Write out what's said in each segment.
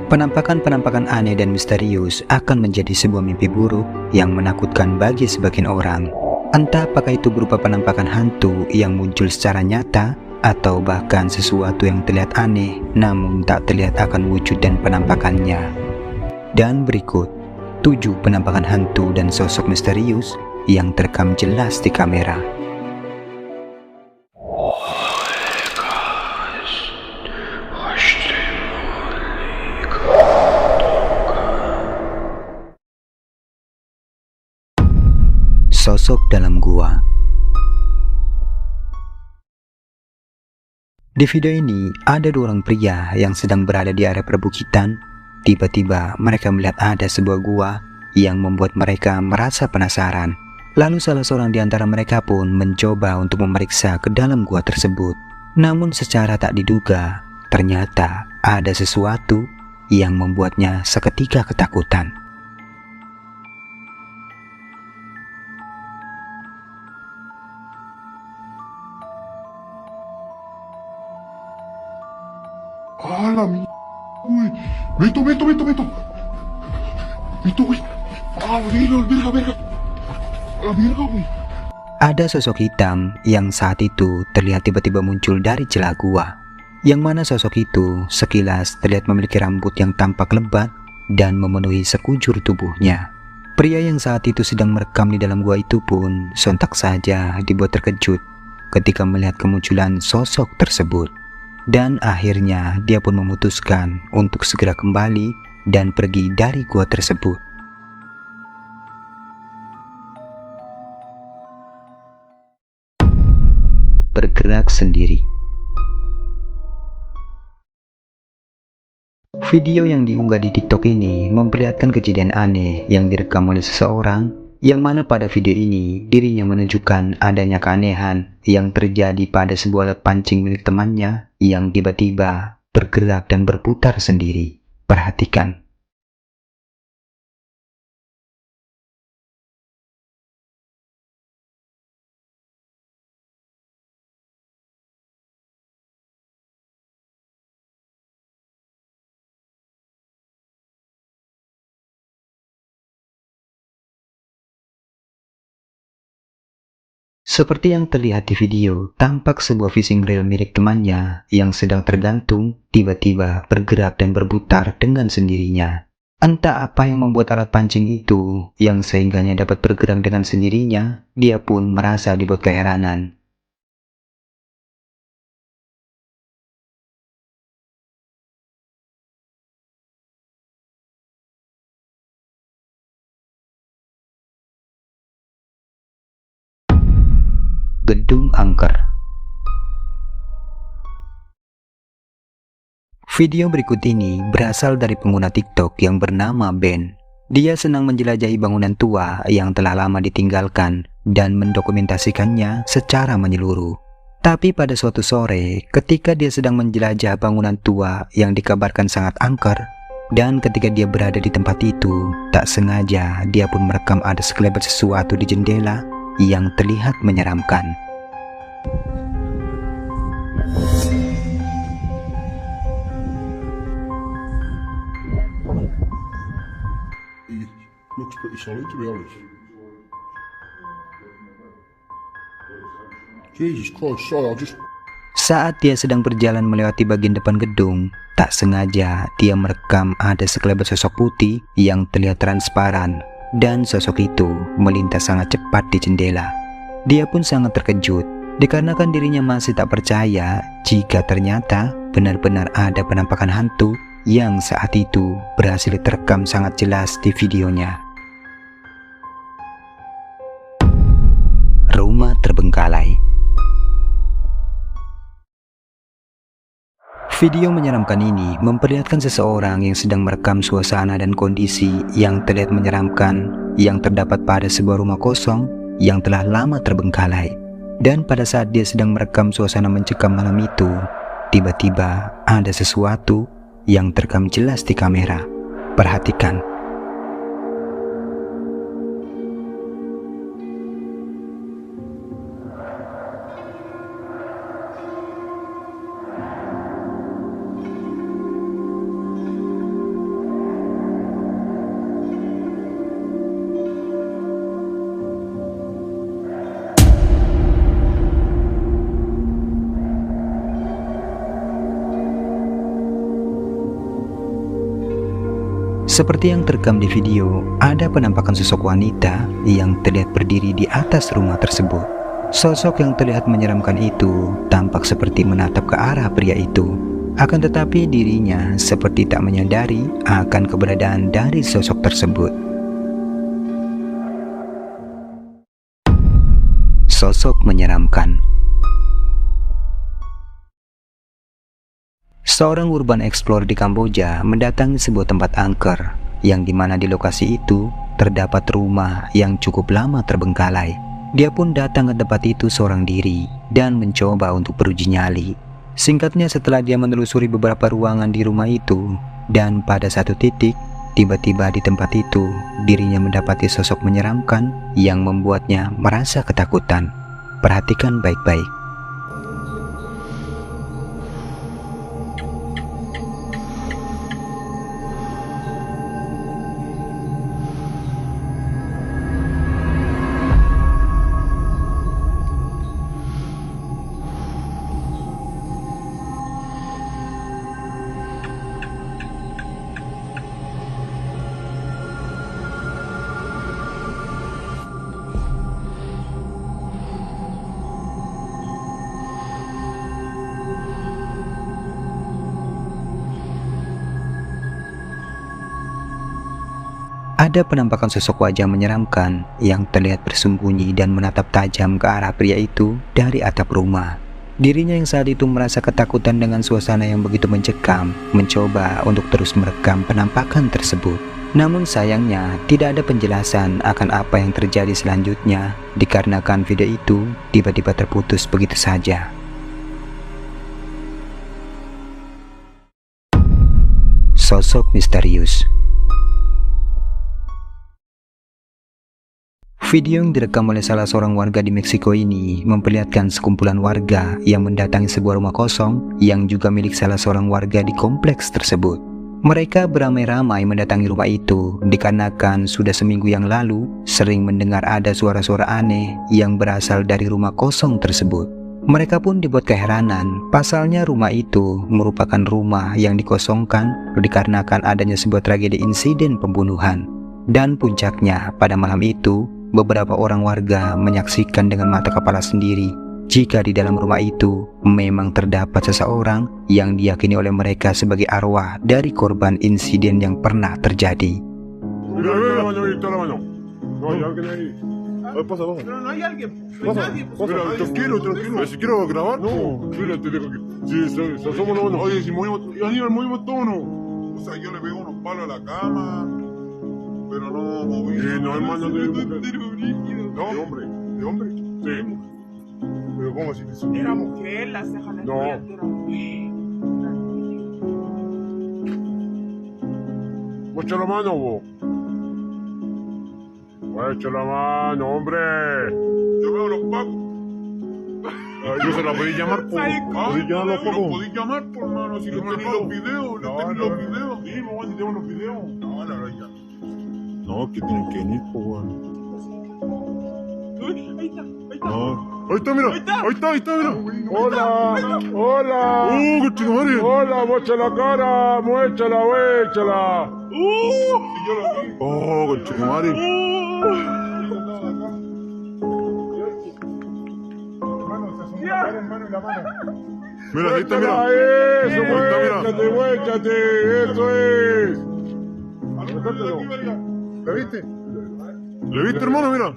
Penampakan-penampakan aneh dan misterius akan menjadi sebuah mimpi buruk yang menakutkan bagi sebagian orang. Entah apakah itu berupa penampakan hantu yang muncul secara nyata, atau bahkan sesuatu yang terlihat aneh namun tak terlihat akan wujud dan penampakannya. Dan berikut 7 penampakan hantu dan sosok misterius yang terekam jelas di kamera. Sosok dalam gua. Di video ini ada 2 orang pria yang sedang berada di area perbukitan. Tiba-tiba mereka melihat ada sebuah gua yang membuat mereka merasa penasaran. Lalu salah seorang di antara mereka pun mencoba untuk memeriksa ke dalam gua tersebut. Namun secara tak diduga, ternyata ada sesuatu yang membuatnya seketika ketakutan. Alam, uy, Beto, Beto, Beto, Beto. Beto, uy. Verga, verga. La verga, uy. Ada sosok hitam yang saat itu terlihat tiba-tiba muncul dari celah gua. Yang mana sosok itu sekilas terlihat memiliki rambut yang tampak lebat dan memenuhi sekujur tubuhnya. Pria yang saat itu sedang merekam di dalam gua itu pun sontak saja dibuat terkejut ketika melihat kemunculan sosok tersebut. Dan akhirnya dia pun memutuskan untuk segera kembali dan pergi dari gua tersebut. Bergerak sendiri. Video yang diunggah di TikTok ini memperlihatkan kejadian aneh yang direkam oleh seseorang, yang mana pada video ini dirinya menunjukkan adanya keanehan yang terjadi pada sebuah alat pancing milik temannya yang tiba-tiba bergerak dan berputar sendiri. Perhatikan. Seperti yang terlihat di video, tampak sebuah fishing reel milik temannya yang sedang tergantung tiba-tiba bergerak dan berputar dengan sendirinya. Entah apa yang membuat alat pancing itu yang sehingganya dapat bergerak dengan sendirinya, dia pun merasa dibuat keheranan. Gedung angker. Video berikut ini berasal dari pengguna TikTok yang bernama Ben. Dia senang menjelajahi bangunan tua yang telah lama ditinggalkan dan mendokumentasikannya secara menyeluruh. Tapi pada suatu sore, ketika dia sedang menjelajah bangunan tua yang dikabarkan sangat angker, dan ketika dia berada di tempat itu, tak sengaja dia pun merekam ada sekelebat sesuatu di jendela yang terlihat menyeramkan. Looks pretty solid, to be honest. Jesus Christ, sorry, I'll just... Saat dia sedang berjalan melewati bagian depan gedung, tak sengaja dia merekam ada sekelebat sosok putih yang terlihat transparan, dan sosok itu melintas sangat cepat di jendela. Dia pun sangat terkejut, dikarenakan dirinya masih tak percaya jika ternyata benar-benar ada penampakan hantu yang saat itu berhasil terekam sangat jelas di videonya. Rumah terbengkalai. Video menyeramkan ini memperlihatkan seseorang yang sedang merekam suasana dan kondisi yang terlihat menyeramkan yang terdapat pada sebuah rumah kosong yang telah lama terbengkalai. Dan pada saat dia sedang merekam suasana mencekam malam itu, tiba-tiba ada sesuatu yang terekam jelas di kamera. Perhatikan. Seperti yang terekam di video, ada penampakan sosok wanita yang terlihat berdiri di atas rumah tersebut. Sosok yang terlihat menyeramkan itu tampak seperti menatap ke arah pria itu. Akan tetapi dirinya seperti tak menyadari akan keberadaan dari sosok tersebut. Sosok menyeramkan. Seorang urban explorer di Kamboja mendatangi sebuah tempat angker, yang dimana di lokasi itu terdapat rumah yang cukup lama terbengkalai. Dia pun datang ke tempat itu seorang diri dan mencoba untuk beruji nyali. Singkatnya, setelah dia menelusuri beberapa ruangan di rumah itu, dan pada satu titik, tiba-tiba di tempat itu dirinya mendapati sosok menyeramkan yang membuatnya merasa ketakutan. Perhatikan baik-baik. Ada penampakan sosok wajah menyeramkan yang terlihat bersembunyi dan menatap tajam ke arah pria itu dari atap rumah. Dirinya yang saat itu merasa ketakutan dengan suasana yang begitu mencekam, mencoba untuk terus merekam penampakan tersebut. Namun sayangnya tidak ada penjelasan akan apa yang terjadi selanjutnya, dikarenakan video itu tiba-tiba terputus begitu saja. Sosok misterius. Video yang direkam oleh salah seorang warga di Meksiko ini memperlihatkan sekumpulan warga yang mendatangi sebuah rumah kosong yang juga milik salah seorang warga di kompleks tersebut. Mereka beramai-ramai mendatangi rumah itu dikarenakan sudah seminggu yang lalu sering mendengar ada suara-suara aneh yang berasal dari rumah kosong tersebut. Mereka pun dibuat keheranan, pasalnya rumah itu merupakan rumah yang dikosongkan dikarenakan adanya sebuah tragedi insiden pembunuhan. Dan puncaknya, pada malam itu beberapa orang warga menyaksikan dengan mata kepala sendiri jika di dalam rumah itu memang terdapat seseorang yang diyakini oleh mereka sebagai arwah dari korban insiden yang pernah terjadi. Pero no moví. No, hermano, de hombre. De hombre. Sí. Pero ¿cómo así? Era mujer, la ceja la No. Muecha la mano, vos. Muecha la mano, hombre. Yo veo los pacos. Yo se la podí llamar por... ¿Podí llamar los pacos? Lo podí llamar por mano, si le tenés los videos. Le tenés los videos. Sí, mamá, si tengo los videos. No, ya. No, que tienen que venir, pues, weón. Ahí está. No. Ahí está, mira. Ahí está, mira. Hola. Cochinomare. Hola, muecha la cara, muéchala. Yo la vi. Oh, cochinomare. Mira, ahí está, mira. Eso, muéchate, eso es. ¿La viste? ¿Le viste, hermano? Mira.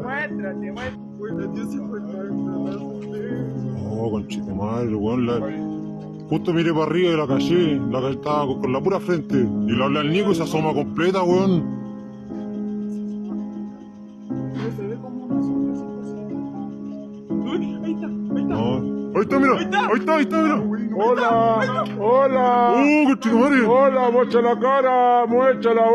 Muéstrate. Oh, conchita madre, weón. Justo miré para arriba y la caché. Estaba con la pura frente. Y le hablé al Nico y se asoma completa, weón. Se ve como una sombra. Ahí está. No. Ahí está, mira. Ahí está, mira. Hola. Conchita madre. Hola, muecha la cara, muéchala.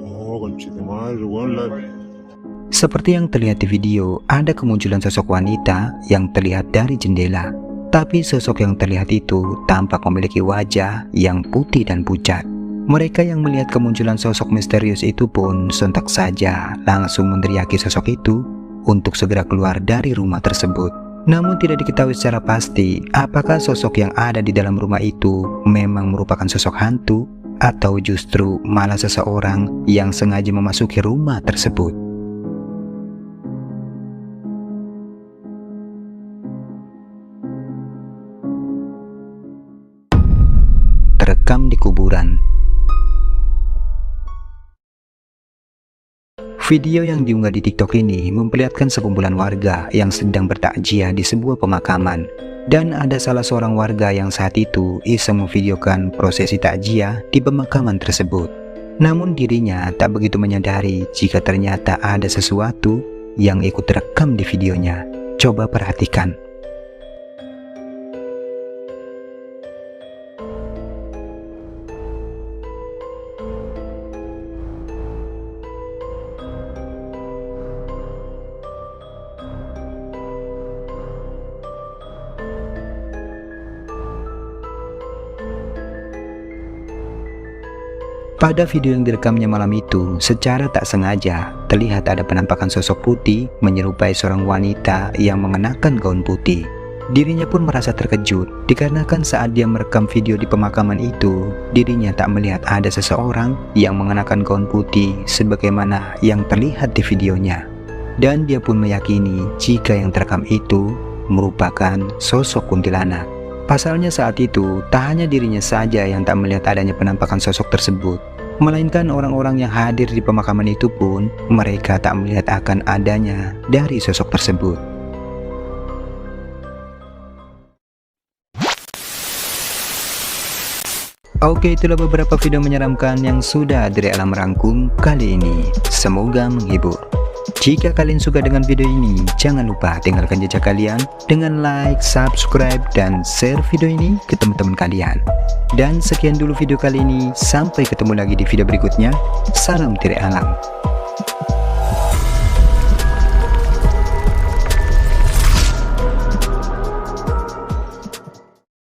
Oh, conchita madre, weón. Seperti yang terlihat di video, ada kemunculan sosok wanita yang terlihat dari jendela. Tapi sosok yang terlihat itu tampak memiliki wajah yang putih dan pucat. Mereka yang melihat kemunculan sosok misterius itu pun sontak saja langsung meneriaki sosok itu untuk segera keluar dari rumah tersebut. Namun tidak diketahui secara pasti apakah sosok yang ada di dalam rumah itu memang merupakan sosok hantu atau justru malah seseorang yang sengaja memasuki rumah tersebut. Terekam di kuburan. Video yang diunggah di TikTok ini memperlihatkan sekumpulan warga yang sedang bertakjiah di sebuah pemakaman. Dan ada salah seorang warga yang saat itu iseng memvideokan prosesi takjiah di pemakaman tersebut. Namun dirinya tak begitu menyadari jika ternyata ada sesuatu yang ikut terekam di videonya. Coba perhatikan. Pada video yang direkamnya malam itu, secara tak sengaja terlihat ada penampakan sosok putih menyerupai seorang wanita yang mengenakan gaun putih. Dirinya pun merasa terkejut dikarenakan saat dia merekam video di pemakaman itu, dirinya tak melihat ada seseorang yang mengenakan gaun putih sebagaimana yang terlihat di videonya. Dan dia pun meyakini jika yang terekam itu merupakan sosok kuntilanak. Pasalnya saat itu, tak hanya dirinya saja yang tak melihat adanya penampakan sosok tersebut, melainkan orang-orang yang hadir di pemakaman itu pun mereka tak melihat akan adanya dari sosok tersebut. Oke, itulah beberapa video menyeramkan yang sudah Diri Alam rangkum kali ini. Semoga menghibur. Jika kalian suka dengan video ini, jangan lupa tinggalkan jejak kalian dengan like, subscribe, dan share video ini ke teman-teman kalian. Dan sekian dulu video kali ini, sampai ketemu lagi di video berikutnya. Salam Diri Alam.